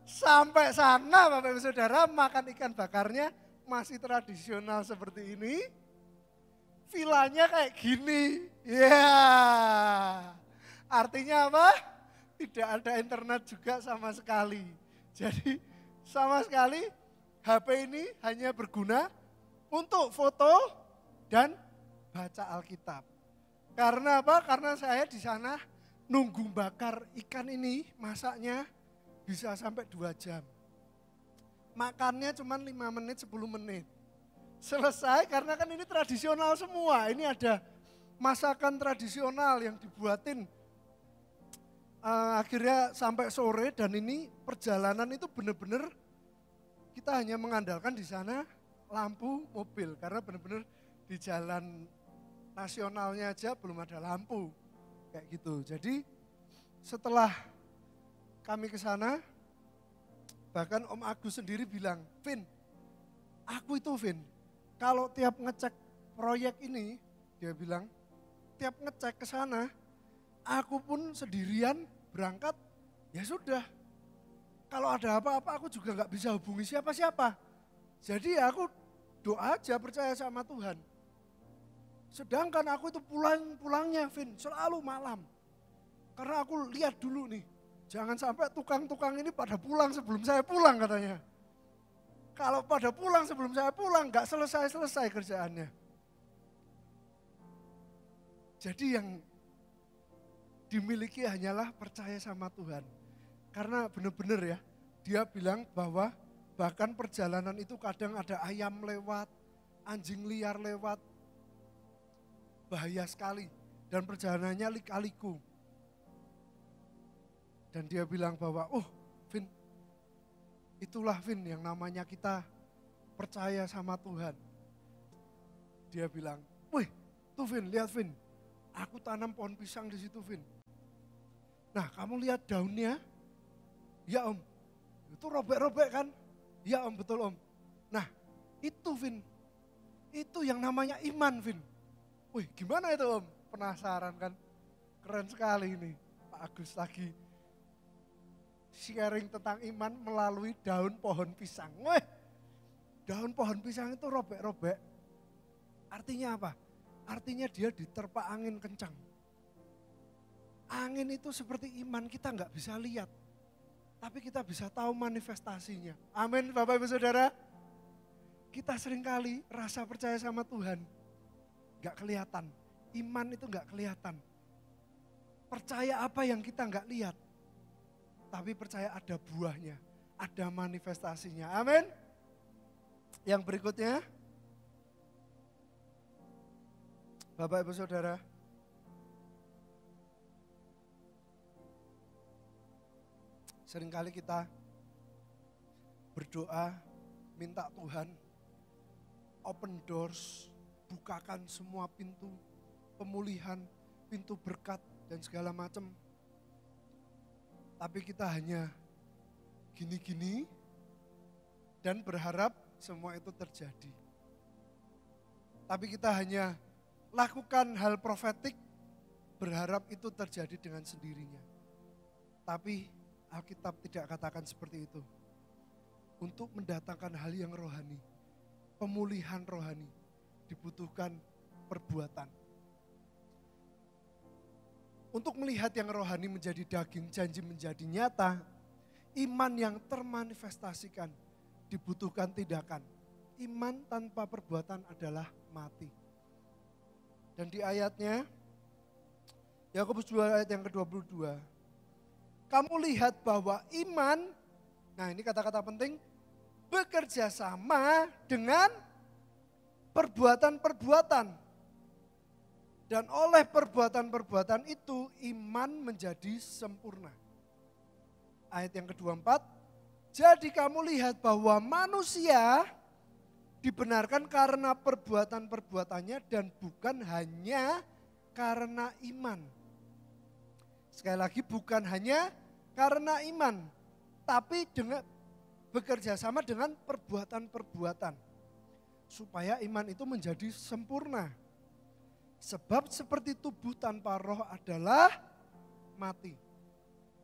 Sampai sana Bapak Ibu Saudara makan ikan bakarnya masih tradisional seperti ini. Vilanya kayak gini. Ya. Artinya apa? Tidak ada internet juga sama sekali. Jadi sama sekali HP ini hanya berguna untuk foto dan baca Alkitab. Karena apa? Karena saya di sana nunggu bakar ikan ini, masaknya bisa sampai 2 jam. Makannya cuma 5 menit, 10 menit. Selesai karena kan ini tradisional semua. Ini ada masakan tradisional yang dibuatin. Akhirnya sampai sore dan ini perjalanan itu benar-benar kita hanya mengandalkan di sana lampu mobil. Karena benar-benar di jalan nasionalnya aja belum ada lampu. Kayak gitu. Jadi setelah kami ke sana, bahkan Om Agus sendiri bilang, Vin, aku itu Vin, kalau tiap ngecek proyek ini, dia bilang, tiap ngecek ke sana, aku pun sendirian berangkat, ya sudah. Kalau ada apa-apa aku juga gak bisa hubungi siapa-siapa. Jadi aku doa aja percaya sama Tuhan. Sedangkan aku itu pulangnya Vin, selalu malam. Karena aku lihat dulu nih, jangan sampai tukang-tukang ini pada pulang sebelum saya pulang katanya. Kalau pada pulang sebelum saya pulang, gak selesai-selesai kerjaannya. Jadi yang dimiliki hanyalah percaya sama Tuhan. Karena benar-benar ya, Dia bilang bahwa bahkan perjalanan itu kadang ada ayam lewat, anjing liar lewat, bahaya sekali. Dan perjalanannya lika-liku. Dan dia bilang bahwa, Vin, itulah Vin yang namanya kita percaya sama Tuhan. Dia bilang, wih tuh Vin, lihat Vin, aku tanam pohon pisang di situ Vin. Nah kamu lihat daunnya, ya Om, itu robek-robek kan? Ya Om, betul Om. Nah itu Vin, itu yang namanya iman Vin. Wih gimana itu Om? Penasaran kan? Keren sekali ini Pak Agus lagi sharing tentang iman melalui daun pohon pisang. Wih, daun pohon pisang itu robek-robek. Artinya apa? Artinya dia diterpa angin kencang. Angin itu seperti iman, kita nggak bisa lihat. Tapi kita bisa tahu manifestasinya. Amin Bapak Ibu Saudara. Kita seringkali rasa percaya sama Tuhan nggak kelihatan. Iman itu nggak kelihatan. Percaya apa yang kita nggak lihat. Tapi percaya ada buahnya, ada manifestasinya. Amin. Yang berikutnya, Bapak Ibu Saudara, seringkali kita berdoa, minta Tuhan open doors, bukakan semua pintu pemulihan, pintu berkat dan segala macam. Tapi kita hanya gini-gini dan berharap semua itu terjadi. Tapi kita hanya lakukan hal profetik, berharap itu terjadi dengan sendirinya. Tapi Alkitab tidak katakan seperti itu. Untuk mendatangkan hal yang rohani, pemulihan rohani, dibutuhkan perbuatan. Untuk melihat yang rohani menjadi daging, janji menjadi nyata, iman yang termanifestasikan, dibutuhkan tindakan. Iman tanpa perbuatan adalah mati. Dan di ayatnya, Yakobus 2 ayat yang ke-22, kamu lihat bahwa iman, nah ini kata-kata penting, bekerja sama dengan perbuatan-perbuatan. Dan oleh perbuatan-perbuatan itu iman menjadi sempurna. Ayat yang ke-24, jadi kamu lihat bahwa manusia dibenarkan karena perbuatan-perbuatannya dan bukan hanya karena iman. Sekali lagi bukan hanya karena iman, tapi dengan bekerja sama dengan perbuatan-perbuatan. Supaya iman itu menjadi sempurna. Sebab seperti tubuh tanpa roh adalah mati.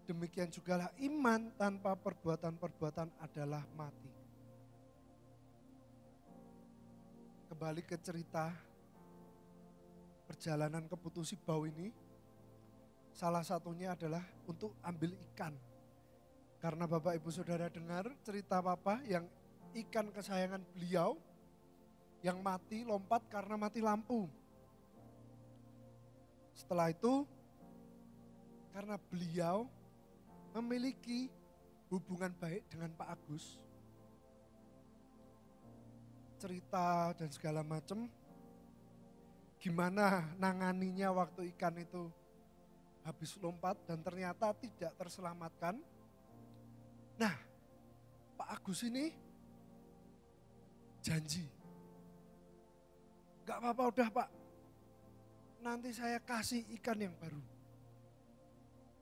Demikian jugalah iman tanpa perbuatan-perbuatan adalah mati. Kembali ke cerita perjalanan ke Putusibau ini. Salah satunya adalah untuk ambil ikan. Karena Bapak Ibu Saudara dengar cerita Papa yang ikan kesayangan beliau yang mati lompat karena mati lampu. Setelah itu, karena beliau memiliki hubungan baik dengan Pak Agus, cerita dan segala macam, gimana nanganinya waktu ikan itu habis lompat dan ternyata tidak terselamatkan. Nah, Pak Agus ini janji, gak apa-apa udah Pak, nanti saya kasih ikan yang baru.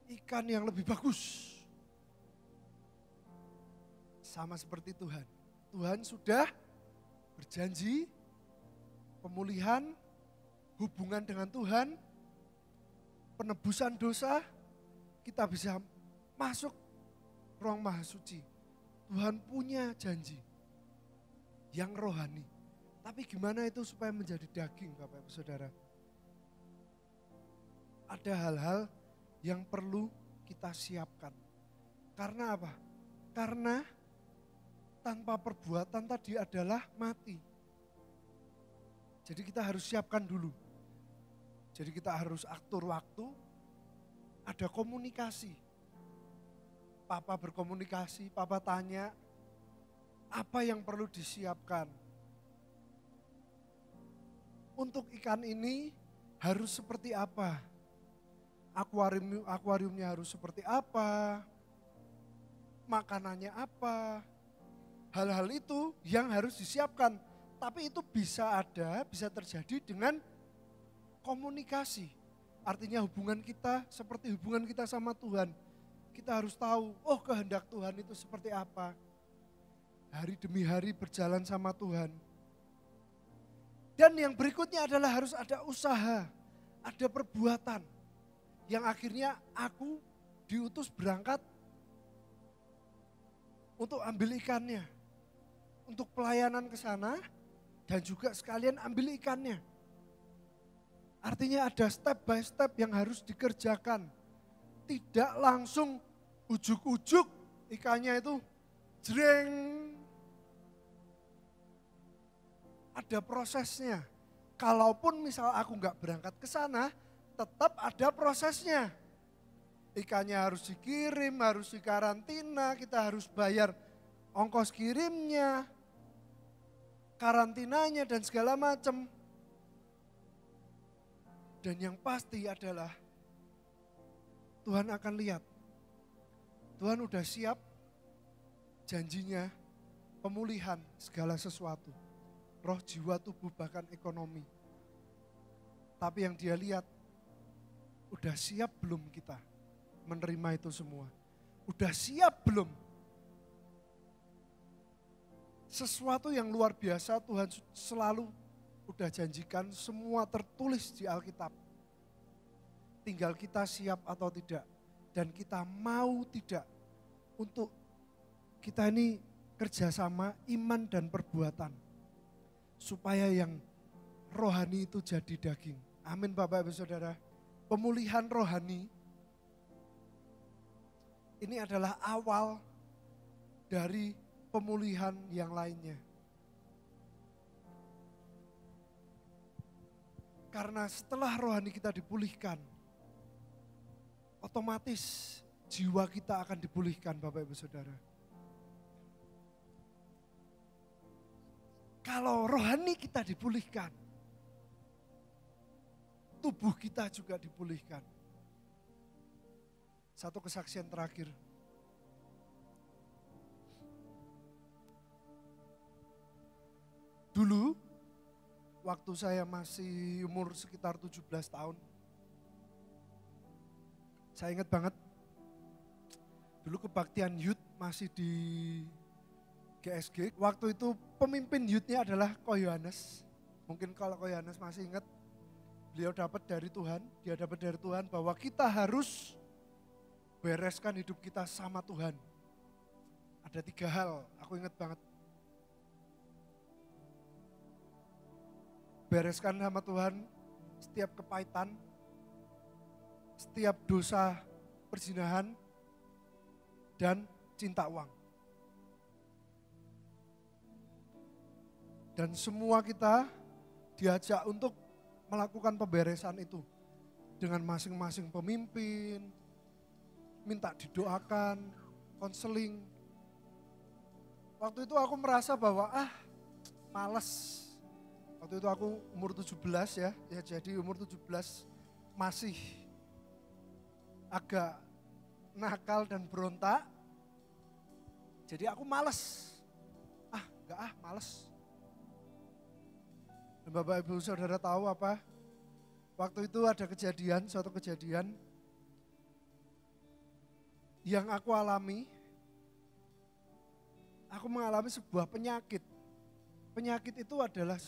Ikan yang lebih bagus. Sama seperti Tuhan. Tuhan sudah berjanji pemulihan, hubungan dengan Tuhan, penebusan dosa, kita bisa masuk ruang maha suci. Tuhan punya janji yang rohani. Tapi gimana itu supaya menjadi daging Bapak Ibu Saudara? Ada hal-hal yang perlu kita siapkan. Karena apa? Karena tanpa perbuatan tadi adalah mati. Jadi kita harus siapkan dulu. Jadi kita harus atur waktu, ada komunikasi. Papa berkomunikasi, Papa tanya, apa yang perlu disiapkan? Untuk ikan ini harus seperti apa? Akuariumnya harus seperti apa? Makanannya apa? Hal-hal itu yang harus disiapkan. Tapi itu bisa terjadi dengan komunikasi. Artinya hubungan kita seperti hubungan kita sama Tuhan. Kita harus tahu, oh kehendak Tuhan itu seperti apa. Hari demi hari berjalan sama Tuhan. Dan yang berikutnya adalah harus ada usaha, ada perbuatan. Yang akhirnya aku diutus berangkat untuk ambil ikannya. Untuk pelayanan ke sana dan juga sekalian ambil ikannya. Artinya ada step by step yang harus dikerjakan. Tidak langsung ujuk-ujuk ikannya itu jreng. Ada prosesnya. Kalaupun misal aku nggak berangkat ke sana, tetap ada prosesnya. Ikannya harus dikirim, harus dikarantina, kita harus bayar ongkos kirimnya, karantinanya dan segala macam. Dan yang pasti adalah Tuhan akan lihat. Tuhan udah siap janjinya pemulihan segala sesuatu. Roh, jiwa, tubuh, bahkan ekonomi. Tapi yang dia lihat, udah siap belum kita menerima itu semua? Udah siap belum? Sesuatu yang luar biasa Tuhan selalu udah janjikan, semua tertulis di Alkitab. Tinggal kita siap atau tidak. Dan kita mau tidak untuk kita ini kerjasama iman dan perbuatan. Supaya yang rohani itu jadi daging. Amin Bapak Ibu Saudara. Pemulihan rohani ini adalah awal dari pemulihan yang lainnya. Karena setelah rohani kita dipulihkan, otomatis jiwa kita akan dipulihkan Bapak Ibu Saudara. Kalau rohani kita dipulihkan, tubuh kita juga dipulihkan. Satu kesaksian terakhir. Dulu, waktu saya masih umur sekitar 17 tahun, saya ingat banget, dulu kebaktian youth masih di GSG. Waktu itu pemimpin youth-nya adalah Ko Yohanes. Mungkin kalau Ko Yohanes masih ingat, beliau dapat dari Tuhan, dia dapat dari Tuhan bahwa kita harus bereskan hidup kita sama Tuhan. Ada 3 hal, aku ingat banget. Bereskan sama Tuhan setiap kepahitan, setiap dosa perzinahan, dan cinta uang. Dan semua kita diajak untuk melakukan pemberesan itu. Dengan masing-masing pemimpin, minta didoakan, konseling. Waktu itu aku merasa bahwa malas. Waktu itu aku umur 17 ya jadi umur 17 masih agak nakal dan berontak. Jadi aku malas. Malas. Dan Bapak Ibu Saudara tahu apa? Waktu itu ada suatu kejadian yang aku alami. Aku mengalami sebuah penyakit. Penyakit itu adalah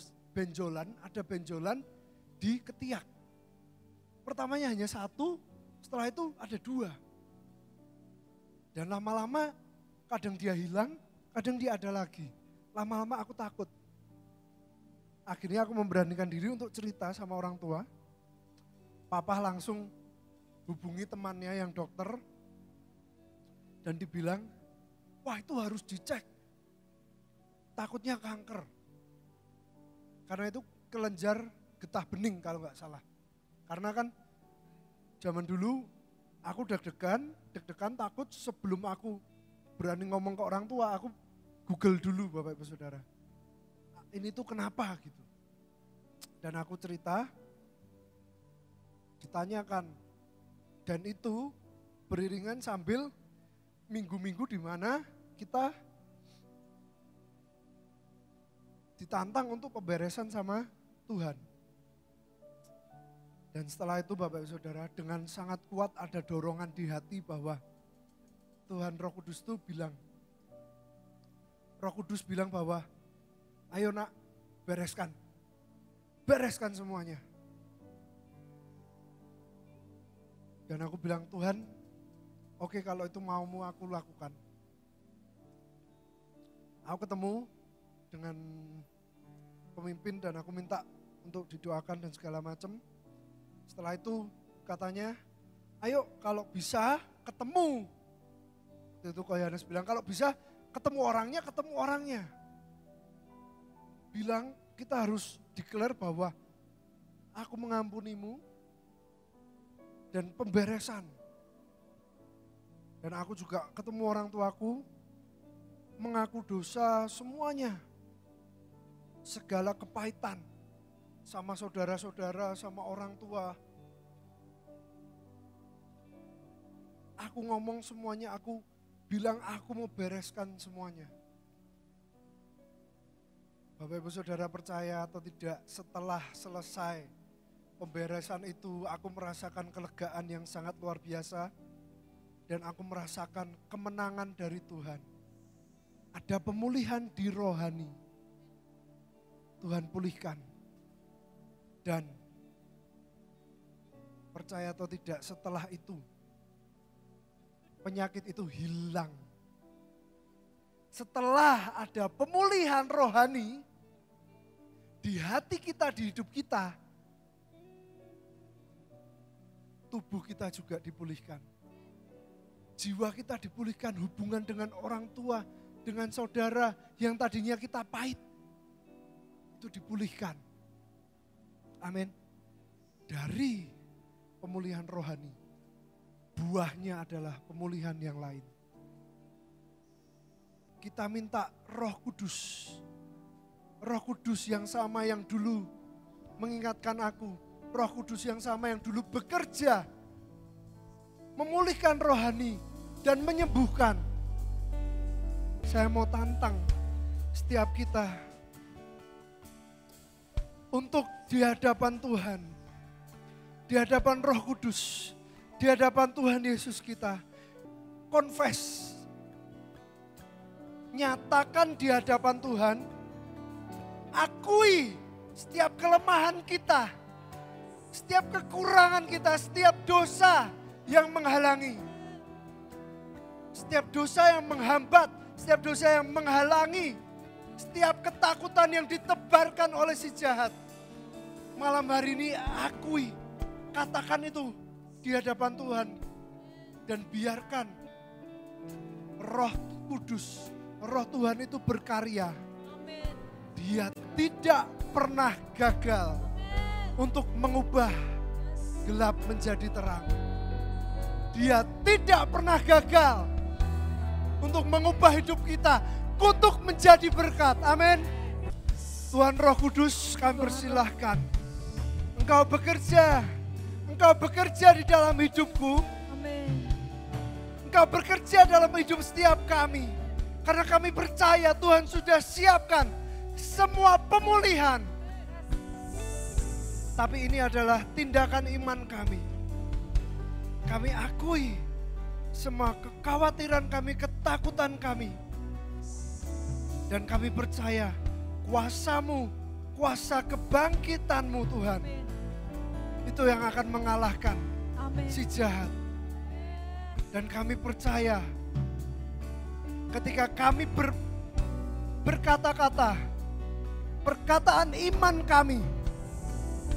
ada benjolan di ketiak. Pertamanya hanya 1, setelah itu ada 2. Dan lama-lama kadang dia hilang, kadang dia ada lagi. Lama-lama aku takut. Akhirnya aku memberanikan diri untuk cerita sama orang tua. Papa langsung hubungi temannya yang dokter. Dan dibilang, wah itu harus dicek. Takutnya kanker. Karena itu kelenjar getah bening kalau nggak salah. Karena kan zaman dulu Aku deg-degan takut sebelum aku berani ngomong ke orang tua, aku Google dulu Bapak Ibu Saudara. Ini tuh kenapa gitu. Dan aku cerita, ditanyakan. Dan itu beriringan sambil minggu-minggu di mana kita ditantang untuk pemberesan sama Tuhan. Dan setelah itu Bapak Ibu Saudara, dengan sangat kuat ada dorongan di hati bahwa Tuhan Roh Kudus itu bilang, Roh Kudus bilang bahwa ayo nak bereskan semuanya. Dan aku bilang, Tuhan oke, kalau itu maumu aku lakukan. Aku ketemu dengan pemimpin dan aku minta untuk didoakan dan segala macam. Setelah itu katanya, ayo kalau bisa ketemu. Itu Ko Yohanes bilang, kalau bisa ketemu orangnya. Bilang kita harus declare bahwa aku mengampunimu dan pemberesan. Dan aku juga ketemu orang tuaku, mengaku dosa semuanya. Segala kepahitan sama saudara-saudara, sama orang tua. Aku ngomong semuanya, aku bilang aku mau bereskan semuanya. Bapak Ibu Saudara percaya atau tidak, setelah selesai pemberesan itu aku merasakan kelegaan yang sangat luar biasa. Dan aku merasakan kemenangan dari Tuhan. Ada pemulihan di rohani. Tuhan pulihkan. Dan percaya atau tidak, setelah itu penyakit itu hilang. Setelah ada pemulihan rohani di hati kita, di hidup kita, tubuh kita juga dipulihkan. Jiwa kita dipulihkan, hubungan dengan orang tua, dengan saudara yang tadinya kita pahit, itu dipulihkan. Amin. Dari pemulihan rohani, buahnya adalah pemulihan yang lain. Kita minta Roh Kudus. Roh Kudus yang sama yang dulu mengingatkan aku. Roh Kudus yang sama yang dulu bekerja. Memulihkan rohani dan menyembuhkan. Saya mau tantang setiap kita untuk di hadapan Tuhan, di hadapan Roh Kudus, di hadapan Tuhan Yesus kita, confess, nyatakan di hadapan Tuhan, akui setiap kelemahan kita, setiap kekurangan kita, setiap dosa yang menghalangi, setiap dosa yang menghambat, setiap dosa yang menghalangi, setiap ketakutan yang ditebarkan oleh si jahat. Malam hari ini akui, katakan itu di hadapan Tuhan. Dan biarkan Roh Kudus, Roh Tuhan itu berkarya. Amen. Dia tidak pernah gagal untuk mengubah gelap menjadi terang. Dia tidak pernah gagal untuk mengubah hidup kita, kutuk menjadi berkat. Amin. Tuhan Roh Kudus, kami persilahkan. Engkau bekerja di dalam hidupku. Amin. Engkau bekerja dalam hidup setiap kami. Karena kami percaya Tuhan sudah siapkan semua pemulihan. Tapi ini adalah tindakan iman kami. Kami akui semua kekhawatiran kami, ketakutan kami. Dan kami percaya kuasa-Mu, kuasa kebangkitan-Mu Tuhan. Amin. Itu yang akan mengalahkan si jahat. Dan kami percaya ketika kami berkata-kata, perkataan iman kami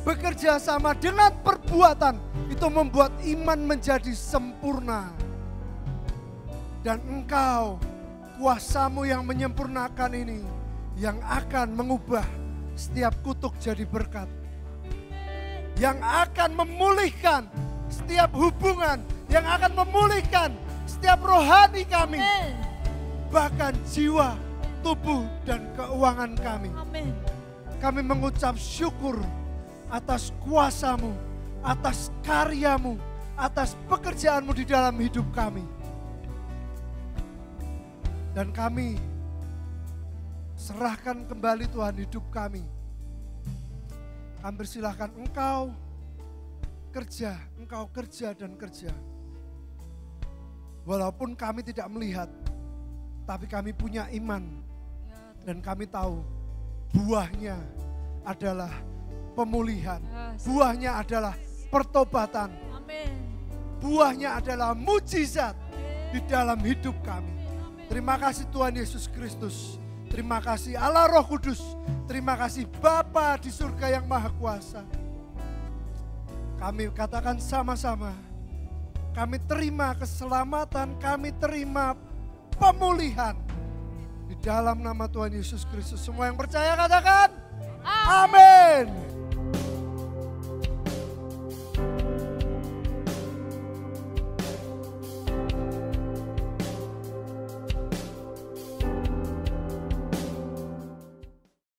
bekerja sama dengan perbuatan, itu membuat iman menjadi sempurna. Dan Engkau, kuasa-Mu yang menyempurnakan ini, yang akan mengubah setiap kutuk jadi berkat. Yang akan memulihkan setiap hubungan yang akan memulihkan setiap rohani kami, Amin. bahkan jiwa, tubuh, dan keuangan kami. Amin. Kami mengucap syukur atas kuasa-Mu, atas karya-Mu, atas pekerjaan-Mu di dalam hidup kami. Dan kami serahkan kembali Tuhan hidup kami. Kami persilahkan Engkau kerja dan kerja. Walaupun kami tidak melihat, tapi kami punya iman. Dan kami tahu buahnya adalah pemulihan. Buahnya adalah pertobatan. Amin. Buahnya adalah mujizat di dalam hidup kami. Terima kasih Tuhan Yesus Kristus. Terima kasih Allah Roh Kudus. Terima kasih Bapa di surga yang Maha Kuasa. Kami katakan sama-sama. Kami terima keselamatan, kami terima pemulihan. Di dalam nama Tuhan Yesus Kristus. Semua yang percaya katakan amin.